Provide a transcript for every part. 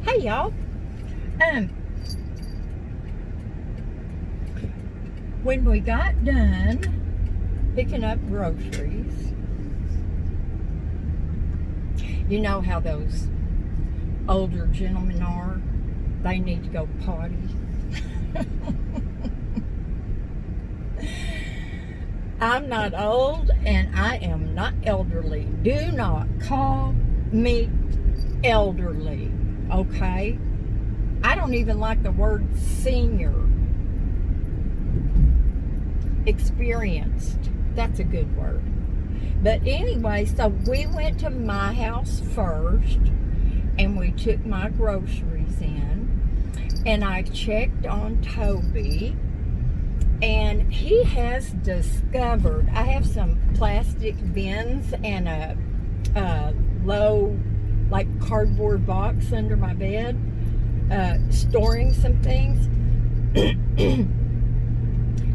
Hey y'all. When we got done picking up groceries, you know how those older gentlemen are. They need to go potty. I'm not old and I am not elderly. Do not call me elderly, okay? I don't even like the word senior. Experienced. That's a good word. But anyway, so we went to my house first and we took my groceries in, and I checked on Toby, and he has discovered I have some plastic bins and a low, like, cardboard box under my bed, storing some things.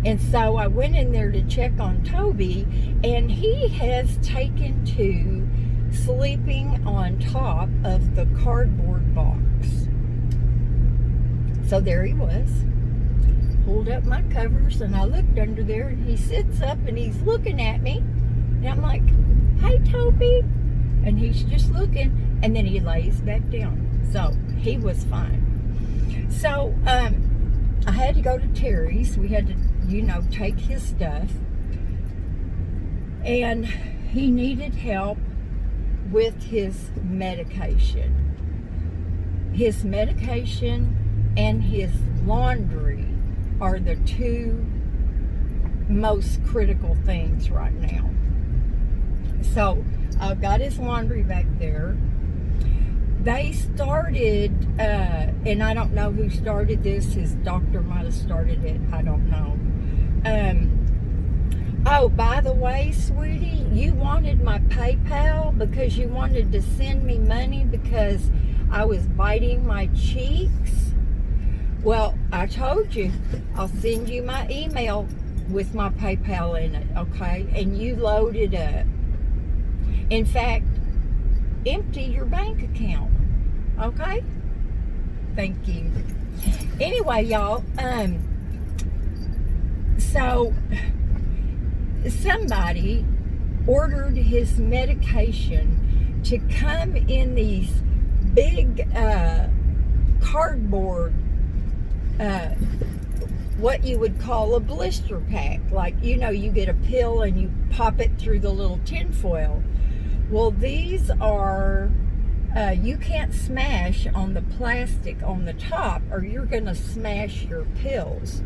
And so I went in there to check on Toby, and he has taken to sleeping on top of the cardboard box. So there he was. Pulled up my covers, and I looked under there, and he sits up and he's looking at me. And I'm like, "Hey, Toby." And he's just looking, and then he lays back down. So he was fine. So I had to go to Terry's. We had to, take his stuff. And he needed help with his medication. His medication and his laundry are the two most critical things right now. So I've got his laundry back there. They started, and I don't know who started this. His doctor might have started it. I don't know. Oh, by the way, sweetie, you wanted my PayPal because you wanted to send me money because I was biting my cheeks. Well, I told you, I'll send you my email with my PayPal in it, okay? And you load it up. In fact, empty your bank account, okay? Thank you. Anyway, y'all, so somebody ordered his medication to come in these big cardboard, what you would call a blister pack. Like, you get a pill and you pop it through the little tin foil. Well, these are, you can't smash on the plastic on the top, or you're going to smash your pills,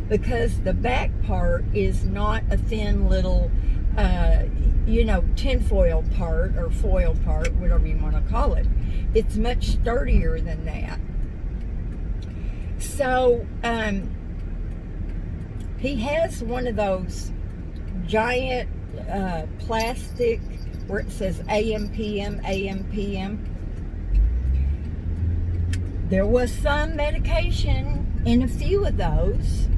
because the back part is not a thin little, tinfoil part or foil part, whatever you want to call it. It's much sturdier than that. So, he has one of those giant plastic where it says AM, PM, AM, PM. There was some medication in a few of those,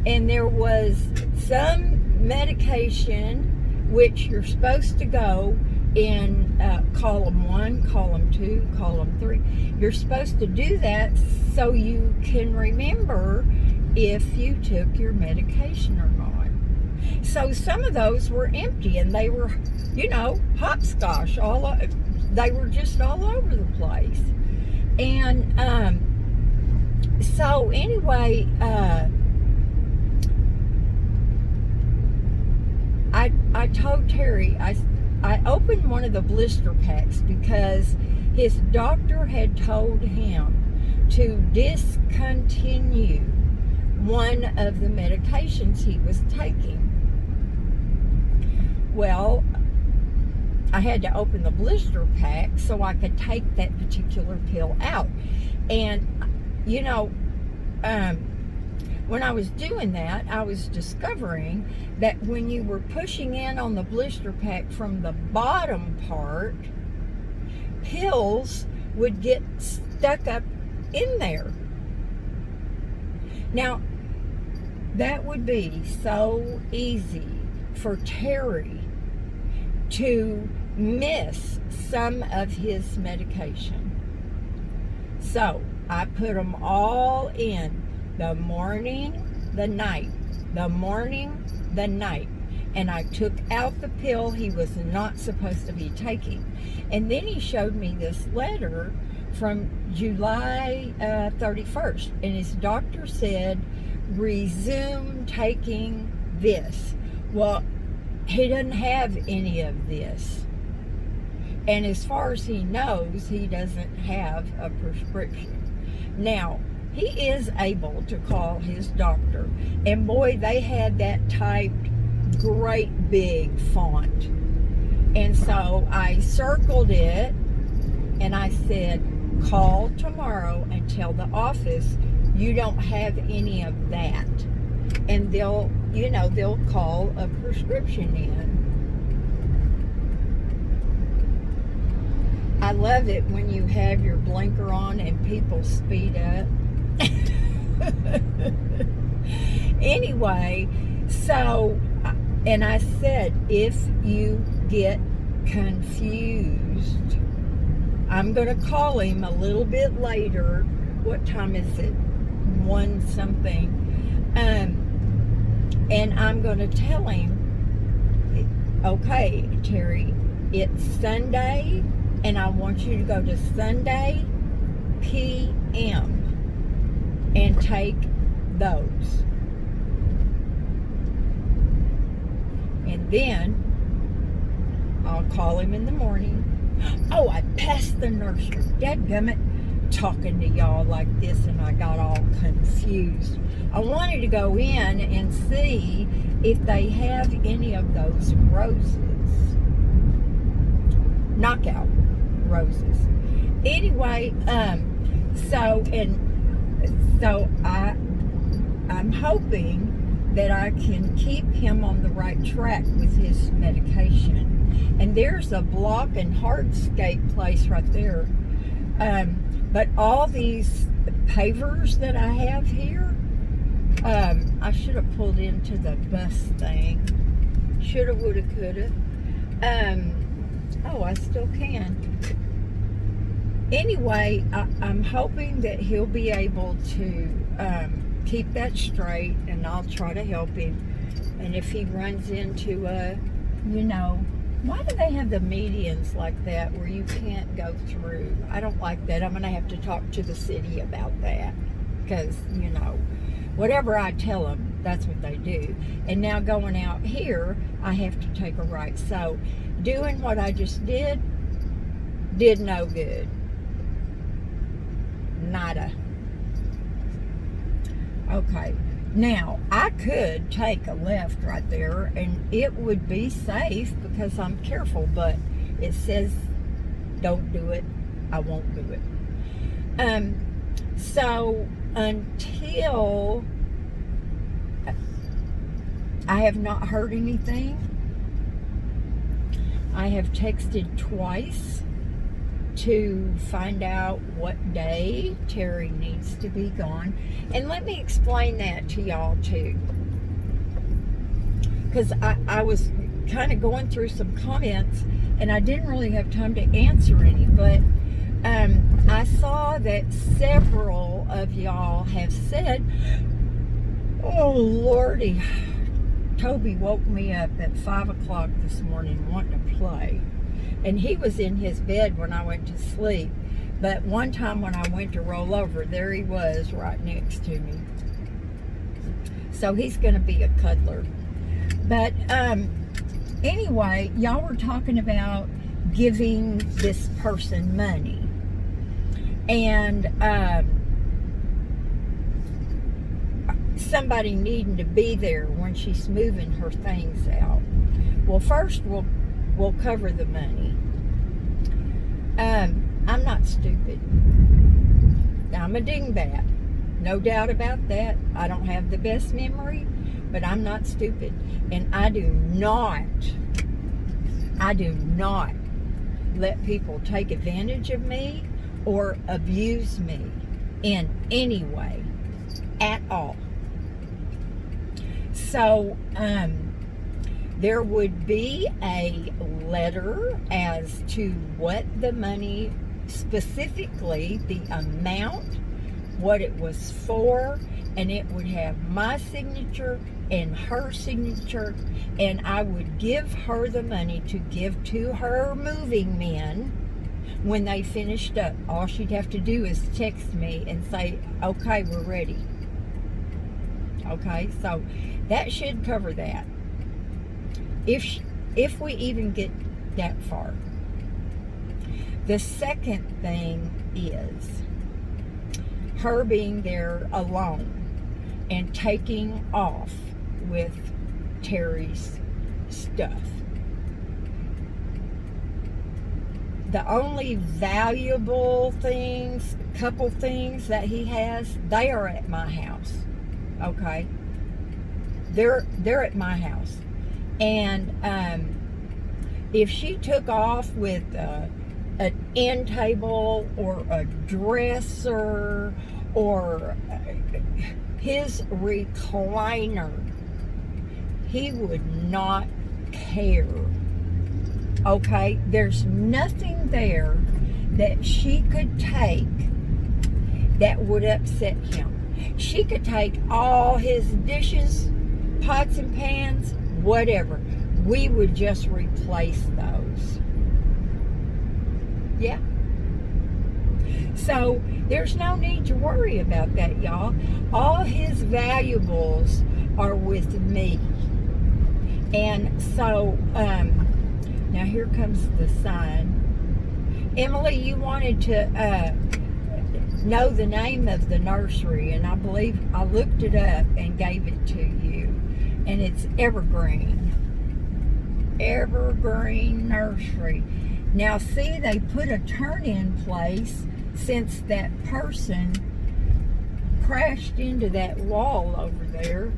and there was some medication which you're supposed to go in column 1, column 2, column 3. You're supposed to do that so you can remember if you took your medication or not. So some of those were empty, and they were, hopscotch. They were just all over the place. And so anyway, I told Terry, I opened one of the blister packs because his doctor had told him to discontinue one of the medications he was taking. Well, I had to open the blister pack so I could take that particular pill out. And, when I was doing that, I was discovering that when you were pushing in on the blister pack from the bottom part, pills would get stuck up in there. Now, that would be so easy for Terry to miss some of his medication. So I put them all in the morning, the night, the morning, the night. And I took out the pill he was not supposed to be taking. And then he showed me this letter from July 31st. And his doctor said, resume taking this. Well, he doesn't have any of this. And as far as he knows, he doesn't have a prescription. Now, he is able to call his doctor. And boy, they had that typed great big font. And so I circled it and I said, call tomorrow and tell the office you don't have any of that. And they'll call a prescription in. I love it when you have your blinker on and people speed up. Anyway, so, and I said, if you get confused, I'm going to call him a little bit later. What time is it? 1 something. And I'm going to tell him, okay, Terry, it's Sunday, and I want you to go to Sunday p.m. and take those. And then I'll call him in the morning. Oh, I passed the nursery. Dadgummit, talking to y'all like this, and I got all confused. I wanted to go in and see if they have any of those roses. Knockout roses. Anyway, so I'm hoping that I can keep him on the right track with his medication. And there's a block and hardscape place right there. But all these pavers that I have here, I should have pulled into the bus thing. Shoulda, woulda, coulda. Oh, I still can. Anyway, I'm hoping that he'll be able to keep that straight, and I'll try to help him. And if he runs into why do they have the medians like that where you can't go through? I don't like that. I'm going to have to talk to the city about that, because, whatever I tell them, that's what they do. And now going out here, I have to take a right. So doing what I just did no good. Nada. Okay. Now, I could take a left right there, and it would be safe because I'm careful, but it says don't do it. I won't do it. So until I have not heard anything, I have texted twice to find out what day Terry needs to be gone. And let me explain that to y'all too. Because I was kind of going through some comments and I didn't really have time to answer any. But I saw that several of y'all have said, oh Lordy, Toby woke me up at 5 o'clock this morning wanting to play. And he was in his bed when I went to sleep. But one time when I went to roll over, there he was right next to me. So he's going to be a cuddler. But anyway, y'all were talking about giving this person money. And somebody needing to be there when she's moving her things out. Well, first we'll cover the money. I'm not stupid. I'm a dingbat. No doubt about that. I don't have the best memory, but I'm not stupid. And I do not let people take advantage of me or abuse me in any way at all. So, there would be a letter as to what the money specifically the amount, what it was for, and it would have my signature and her signature, and I would give her the money to give to her moving men when they finished up. All she'd have to do is text me and say, okay, we're ready. Okay, so that should cover that. If we even get that far. The second thing is her being there alone and taking off with Terry's stuff. The only valuable things, couple things that he has, they are at my house. Okay? They're at my house. And if she took off with an end table or a dresser or his recliner, he would not care. Okay? There's nothing there that she could take that would upset him. She could take all his dishes, pots and pans, whatever. We would just replace those. Yeah. So there's no need to worry about that, y'all. All his valuables are with me. And so, now here comes the sign. Emily, you wanted to know the name of the nursery, and I believe I looked it up and gave it to you. And it's Evergreen. Evergreen Nursery. Now see, they put a turn in place since that person crashed into that wall over there.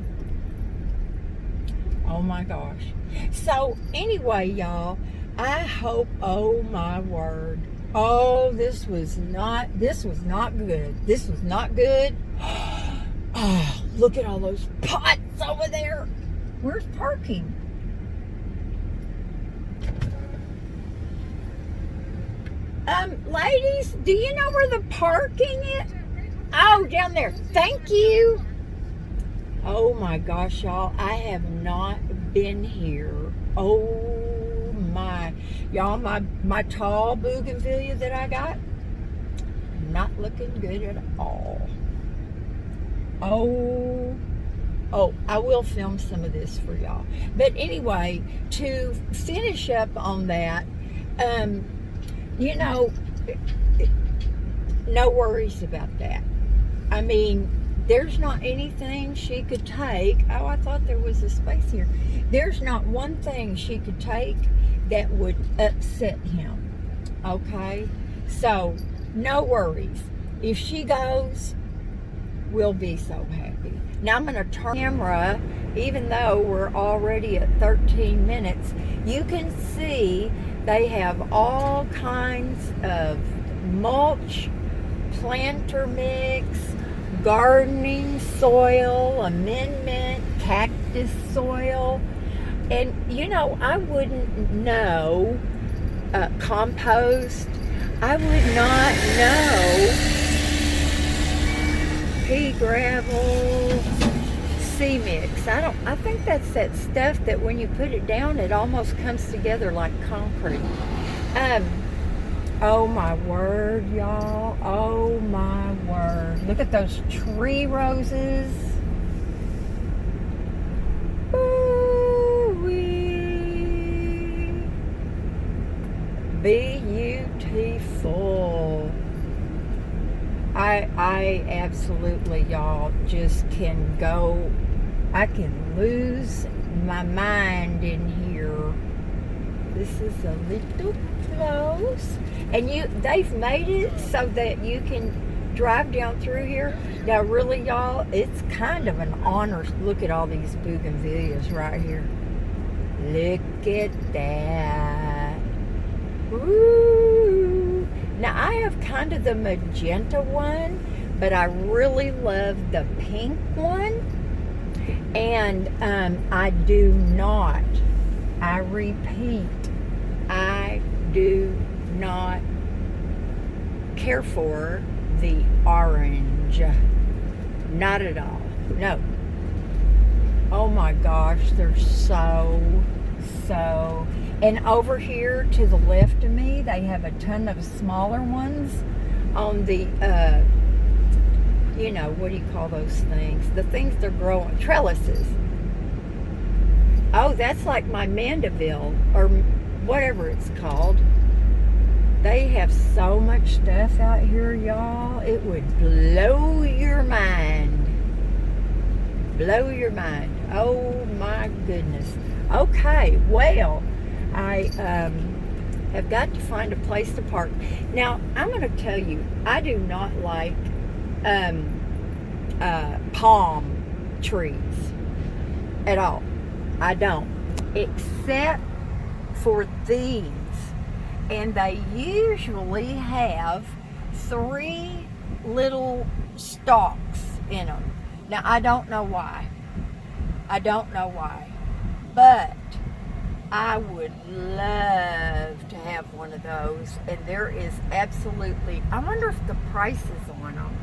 Oh my gosh. So anyway, y'all, I hope, oh my word. Oh, this was not good. This was not good. Oh, look at all those pots over there. Where's parking? Ladies, do you know where the parking is? Oh, down there. Thank you. Oh my gosh, y'all. I have not been here. Oh my. Y'all, my tall bougainvillea that I got, not looking good at all. Oh, I will film some of this for y'all. But anyway, to finish up on that, you know, no worries about that. I mean, there's not anything she could take. Oh, I thought there was a space here. There's not one thing she could take that would upset him. Okay? So, no worries. If she goes, we'll be so happy. Now I'm going to turn the camera, even though we're already at 13 minutes. You can see they have all kinds of mulch, planter mix, gardening soil, amendment, cactus soil. And, you know, I wouldn't know compost. I would not know pea gravel, C-mix. I think that's that stuff that when you put it down, it almost comes together like concrete. Oh my word, y'all. Oh my word. Look at those tree roses. Ooh-wee. Beautiful. I absolutely, y'all, just can go, I can lose my mind in here. This is a little close. And they've made it so that you can drive down through here. Now really, y'all, it's kind of an honor. Look at all these bougainvilleas right here. Look at that. Ooh. Now I have kind of the magenta one, but I really love the pink one. And I do not, I repeat, I do not care for the orange. Not at all. No. Oh my gosh, they're so. And over here to the left of me, they have a ton of smaller ones on the, what do you call those things? The things they're growing, trellises. Oh, that's like my Mandeville, or whatever it's called. They have so much stuff out here, y'all. It would blow your mind. Blow your mind. Oh my goodness. Okay, well, I have got to find a place to park. Now, I'm going to tell you, I do not like palm trees at all. I don't. Except for these. And they usually have 3 little stalks in them. Now, I don't know why. But I would love to have one of those. And there is absolutely, I wonder if the price is on them.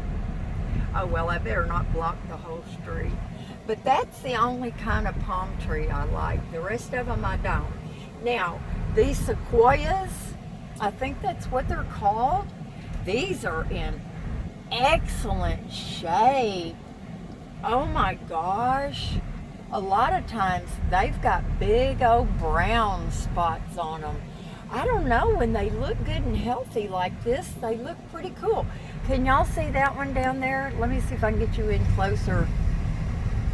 Oh, well, I better not block the whole street. But that's the only kind of palm tree I like. The rest of them I don't. Now, these sequoias, I think that's what they're called. These are in excellent shape. Oh my gosh. A lot of times they've got big old brown spots on them. I don't know, when they look good and healthy like this, they look pretty cool. Can y'all see that one down there? Let me see if I can get you in closer.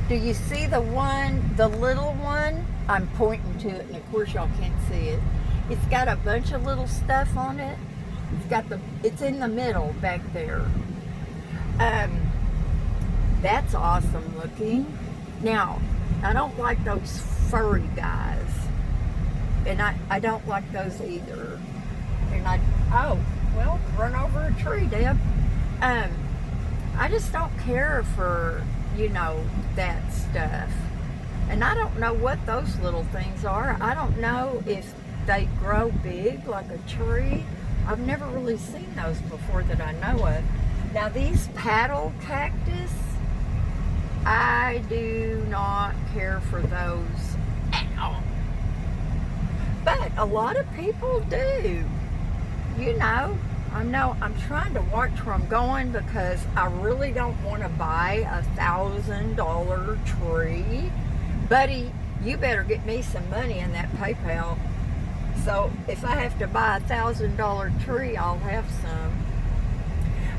Do you see the one, the little one? I'm pointing to it, and of course y'all can't see it. It's got a bunch of little stuff on it. It's in the middle back there. That's awesome looking. Now, I don't like those furry guys. And I don't like those either. And run over a tree, Deb. I just don't care for, that stuff. And I don't know what those little things are. I don't know if they grow big like a tree. I've never really seen those before that I know of. Now these paddle cactus, I do not care for those at all. But a lot of people do. I'm trying to watch where I'm going because I really don't want to buy $1,000 tree. Buddy, you better get me some money in that PayPal. So if I have to buy $1,000 tree, I'll have some.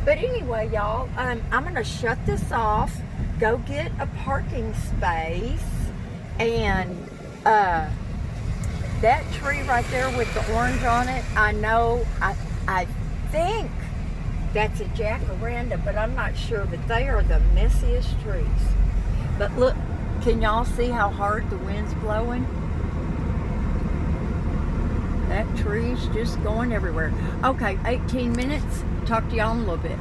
But anyway, y'all, I'm going to shut this off, go get a parking space, and that tree right there with the orange on it, I think that's a jacaranda, but I'm not sure. But they are the messiest trees. But look, can y'all see how hard the wind's blowing? That tree's just going everywhere. Okay, 18 minutes. Talk to y'all in a little bit.